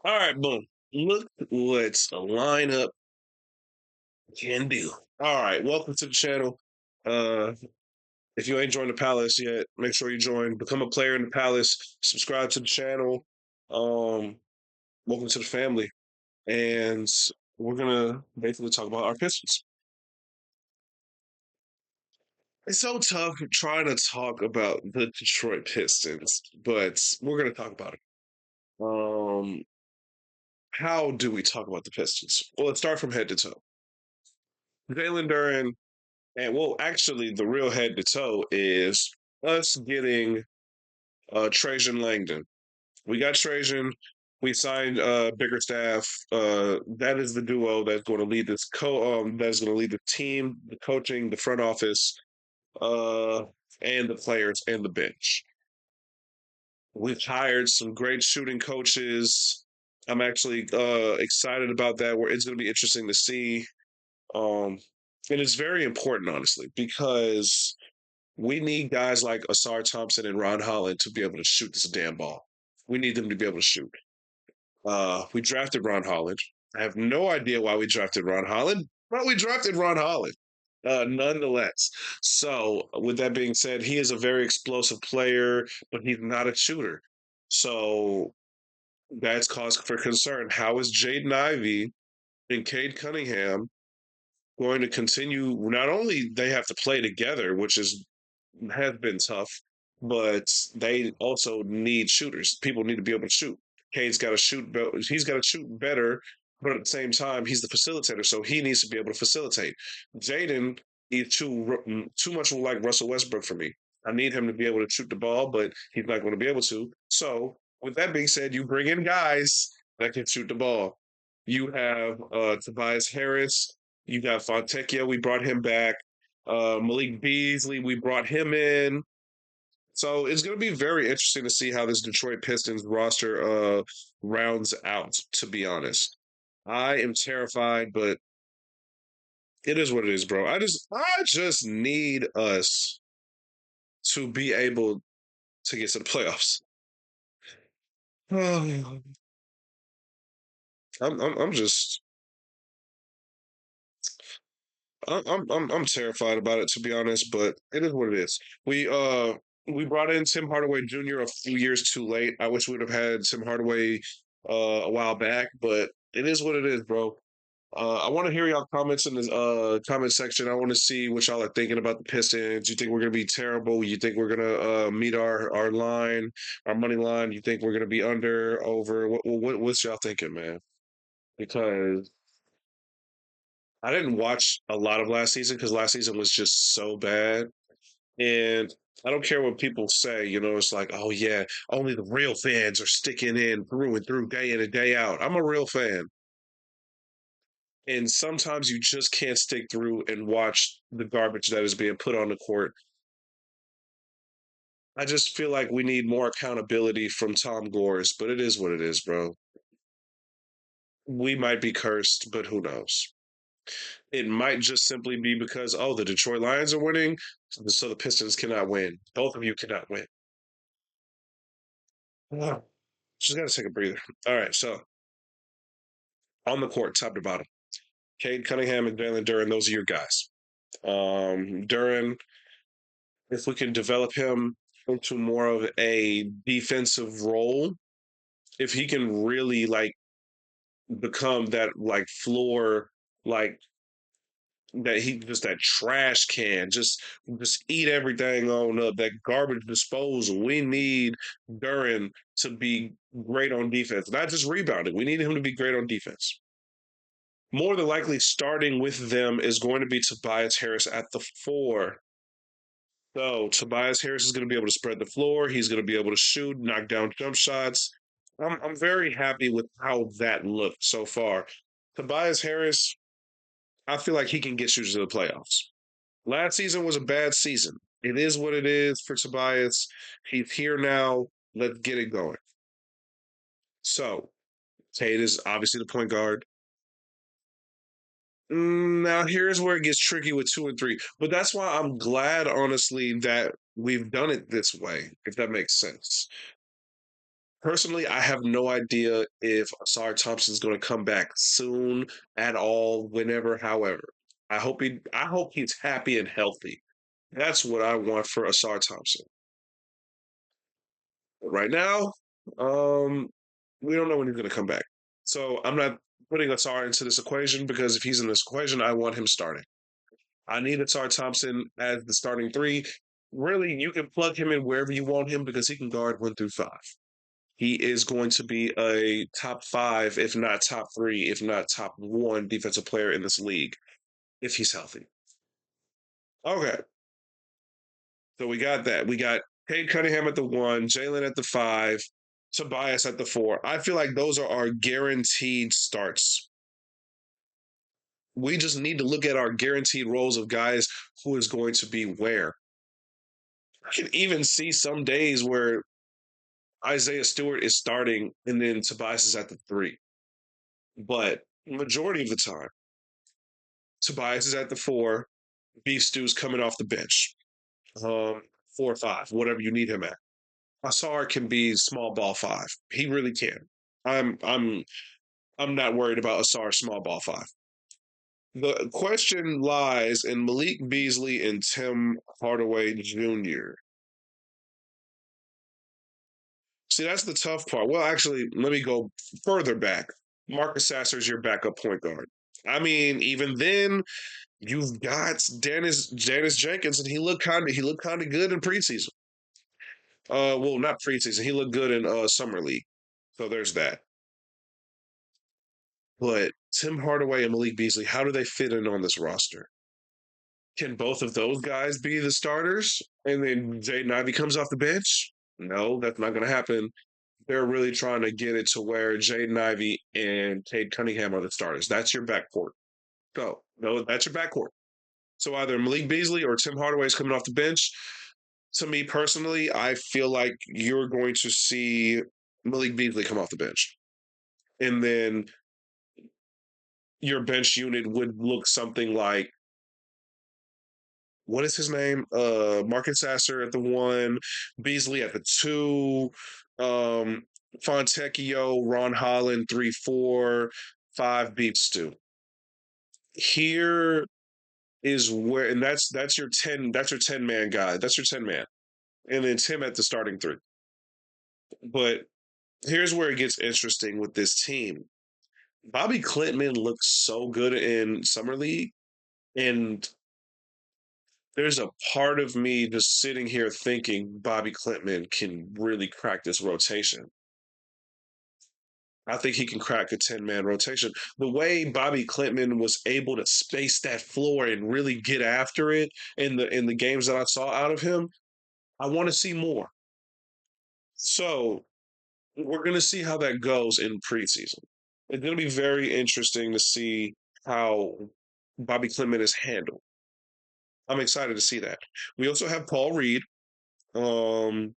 All right, boom. Look what a lineup can do. All right, welcome to the channel. Uh, if you ain't joined the Palace yet, make sure you join. Become a player in the Palace. Subscribe to the channel. Um, welcome to the family. And we're gonna basically talk about our Pistons. It's so tough trying to talk about the Detroit Pistons, but we're gonna talk about it. Um, how do we talk about the Pistons? Well, let's start from head to toe. Jalen Duren. And well, actually, the real head to toe is us getting Trajan Langdon. We got Trajan. We signed Biggerstaff. That is the duo that's going to lead this that's going to lead the team, the coaching, the front office, uh, and the players and the bench. We've hired some great shooting coaches. I'm actually excited about that. Where it's going to be interesting to see. Um, and it's very important, honestly, because we need guys like Ausar Thompson and Ron Holland to be able to shoot this damn ball. We need them to be able to shoot. We drafted Ron Holland. I have no idea why we drafted Ron Holland, but we drafted Ron Holland. Nonetheless. So, with that being said, he is a very explosive player, but he's not a shooter. So, that's cause for concern. How is Jaden Ivey and Cade Cunningham going to continue? Not only they have to play together, which is has been tough, but they also need shooters. People need to be able to shoot. Cade's got to shoot. He's got to shoot better, but at the same time, he's the facilitator, so he needs to be able to facilitate. Jaden is too much like Russell Westbrook for me. I need him to be able to shoot the ball, but he's not going to be able to. So, with that being said, you bring in guys that can shoot the ball. You have Tobias Harris. You got Fontecchio. We brought him back. Malik Beasley, we brought him in. So it's going to be very interesting to see how this Detroit Pistons roster rounds out, to be honest. I am terrified, but it is what it is, bro. I just need us to be able to get to the playoffs. I'm just I'm terrified about it, to be honest, but it is what it is. We brought in Tim Hardaway Jr. a few years too late. I wish we would have had Tim Hardaway a while back, but it is what it is, bro. I want to hear y'all comments in the comment section. I want to see what y'all are thinking about the Pistons. You think we're gonna be terrible? You think we're gonna meet our line, our money line? You think we're gonna be under, over? What's y'all thinking, man? Because I didn't watch a lot of last season because last season was just so bad. And I don't care what people say, it's like, oh yeah, only the real fans are sticking in through and through, day in and day out. I'm a real fan. And sometimes you just can't stick through and watch the garbage that is being put on the court. I just feel like we need more accountability from Tom Gores, but it is what it is, bro. We might be cursed, but who knows? It might just simply be because, oh, the Detroit Lions are winning, so the Pistons cannot win. Both of you cannot win. Oh, just got to take a breather. All right, so on the court, top to bottom, Cade Cunningham and Jalen Duren, those are your guys. Duren, if we can develop him into more of a defensive role, if he can really like become that like floor, like that he just that trash can, just eat everything on up, that garbage disposal. We need Duren to be great on defense, not just rebounding. We need him to be great on defense. More than likely, starting with them is going to be Tobias Harris at the four. So Tobias Harris is going to be able to spread the floor. He's going to be able to shoot, knock down jump shots. I'm very happy with how that looked so far. Tobias Harris, I feel like he can get you to the playoffs. Last season was a bad season. It is what it is for Tobias. He's here now. Let's get it going. So Tate is obviously the point guard. Now here's where it gets tricky with two and three, but that's why I'm glad, honestly, that we've done it this way. If that makes sense, Personally, I have no idea if Ausar Thompson's going to come back soon at all, whenever, however. I hope he's happy and healthy. That's what I want for Ausar Thompson. But right now, um, we don't know when he's going to come back. So I'm not putting Ausar into this equation because if he's in this equation, I want him starting. I need Ausar Thompson as the starting three. Really, you can plug him in wherever you want him because he can guard 1 through 5. He is going to be a top five, if not top three, if not top one defensive player in this league if he's healthy. Okay, so we got that. We got Cade Cunningham at the 1, Jalen at the 5, Tobias at the 4. I feel like those are our guaranteed starts. We just need to look at our guaranteed roles of guys who is going to be where. I can even see some days where Isaiah Stewart is starting and then Tobias is at the 3. But majority of the time, Tobias is at the 4. Beef Stew's coming off the bench. 4 or 5, whatever you need him at. Ausar can be small ball 5. He really can. I'm I'm I'm not worried about Ausar small ball 5. The question lies in Malik Beasley and Tim Hardaway Jr. See, that's the tough part. Well, actually, let me go further back. Marcus Sasser is your backup point guard. I mean, even then, you've got Dennis Jenkins, and he looked kind of good in preseason. Well, not preseason. He looked good in summer league. So there's that. But Tim Hardaway and Malik Beasley, how do they fit in on this roster? Can both of those guys be the starters and then Jaden Ivey comes off the bench? No, that's not going to happen. They're really trying to get it to where Jaden Ivey and Cade Cunningham are the starters. That's your backcourt. So, no, that's your backcourt. So either Malik Beasley or Tim Hardaway is coming off the bench. To me personally, I feel like you're going to see Malik Beasley come off the bench. And then your bench unit would look something like what is his name? Marcus Sasser at the 1, Beasley at the 2, um, Fontecchio, Ron Holland 3-4, 5 Beef Stew. Here is where, and that's your 10 man guy. That's your 10 man, and then Tim at the starting 3. But here's where it gets interesting with this team. Bobby Clintman looks so good in summer league, and there's a part of me just sitting here thinking Bobby Clintman can really crack this rotation. I think he can crack a 10-man rotation. The way Bobby Clintman was able to space that floor and really get after it in the games that I saw out of him, I want to see more. So we're going to see how that goes in preseason. It's going to be very interesting to see how Bobby Clintman is handled. I'm excited to see that. We also have Paul Reed. Um,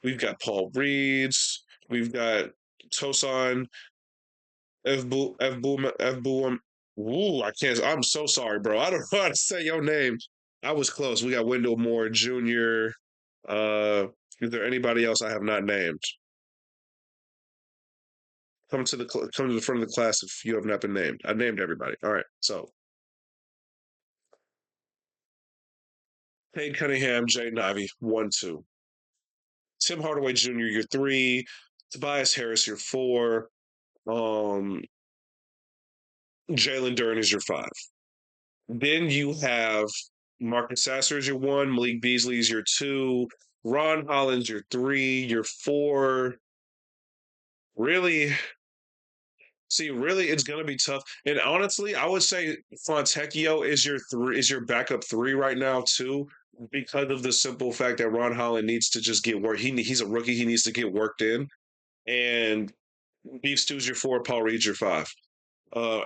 we've got Paul Reeds. We've got Tosan F. Ooh, I can't. I'm so sorry, bro. I don't know how to say your name. I was close. We got Wendell Moore Jr. Uh, is there anybody else I have not named? Come to the front of the class if you have not been named. I named everybody. All right. So Cade Cunningham, Jaden Ivey, 1, 2. Tim Hardaway Jr., your 3. Tobias Harris, your 4. Um, Jalen Duren is your 5. Then you have Marcus Sasser is your 1. Malik Beasley is your 2. Ron Holland's your 3. Your 4. Really, really, it's going to be tough. And honestly, I would say Fontecchio is your 3, is your backup 3 right now too, because of the simple fact that Ron Holland needs to just get work. He's a rookie. He needs to get worked in. And Beef Stew's your 4. Paul Reed's your 5.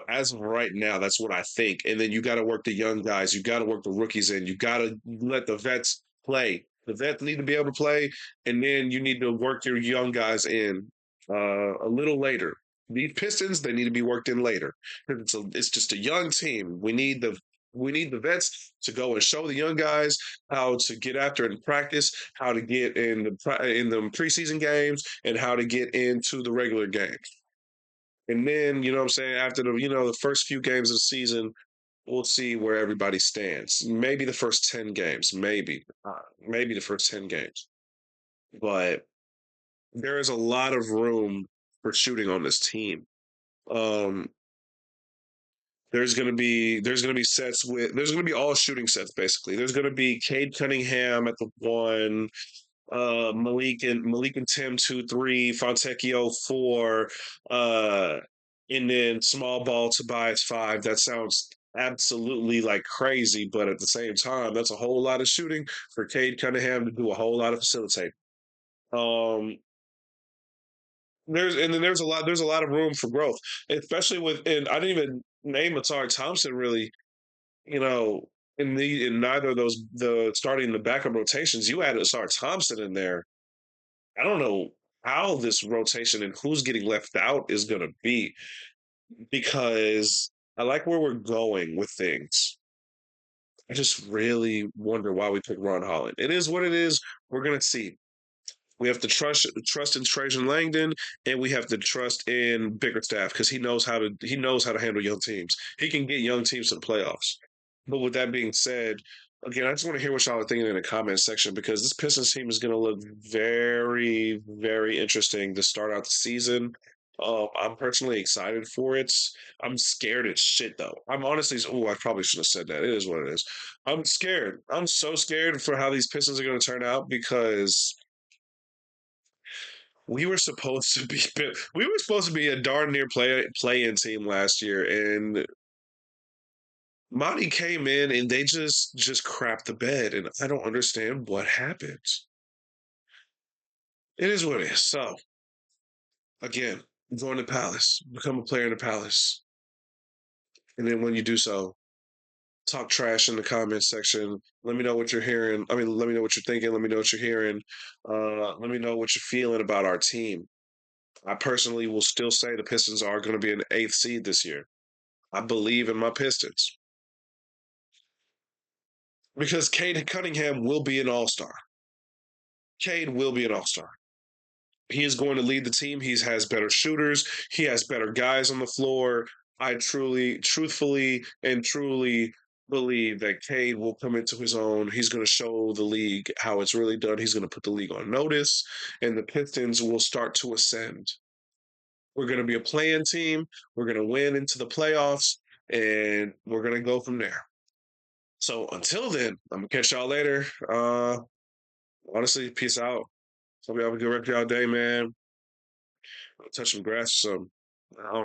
As of right now, that's what I think. And then you got to work the young guys. You got to work the rookies in. You got to let the vets play. The vets need to be able to play, and then you need to work your young guys in a little later. These Pistons, they need to be worked in later. It's just a young team. We need the We need the vets to go and show the young guys how to get after it in practice, how to get in in the preseason games, and how to get into the regular games. And then, you know what I'm saying, after the first few games of the season, we'll see where everybody stands. Maybe the first 10 games, maybe the first 10 games. But there is a lot of room for shooting on this team. Um, there's gonna be sets with there's gonna be all shooting sets basically. There's gonna be Cade Cunningham at the one, Malik and Tim 2-3, Fontecchio 4, uh, and then small ball Tobias 5. That sounds absolutely like crazy, but at the same time, that's a whole lot of shooting for Cade Cunningham to do a whole lot of facilitating. Um, there's a lot of room for growth, especially and I didn't even name Atari Thompson really. You know, in neither of those the starting the backup rotations, you added Asar Thompson in there. I don't know how this rotation and who's getting left out is going to be because I like where we're going with things. I just really wonder why we picked Ron Holland. It is what it is. We're going to see. We have to trust in Trajan Langdon, and we have to trust in Bickerstaff because he knows how to handle young teams. He can get young teams to the playoffs. But with that being said, again, I just want to hear what y'all are thinking in the comment section because this Pistons team is going to look very, very interesting to start out the season. I'm personally excited for it. I'm scared as shit though. I'm honestly, oh, I probably should have said that. It is what it is. I'm scared. I'm so scared for how these Pistons are going to turn out because we were supposed to be we were supposed to be a darn near play in team last year, and Monty came in and they just crapped the bed, and I don't understand what happened. It is what it is. So again, join the Palace, become a player in the Palace, and then when you do so, talk trash in the comments section. Let me know what you're hearing. I mean, let me know what you're thinking. Let me know what you're hearing. Let me know what you're feeling about our team. I personally will still say the Pistons are going to be an eighth seed this year. I believe in my Pistons because Cade Cunningham will be an all star. Cade will be an all star. He is going to lead the team. He has better shooters. He has better guys on the floor. I truthfully, and truly believe that Cade will come into his own. He's going to show the league how it's really done. He's going to put the league on notice, and the Pistons will start to ascend. We're going to be a playing team. We're going to win into the playoffs, and we're going to go from there. So until then, I'm gonna catch y'all later. Honestly, peace out. Hope y'all have a good rest of y'all day, man. Touch some grass or something. I don't know.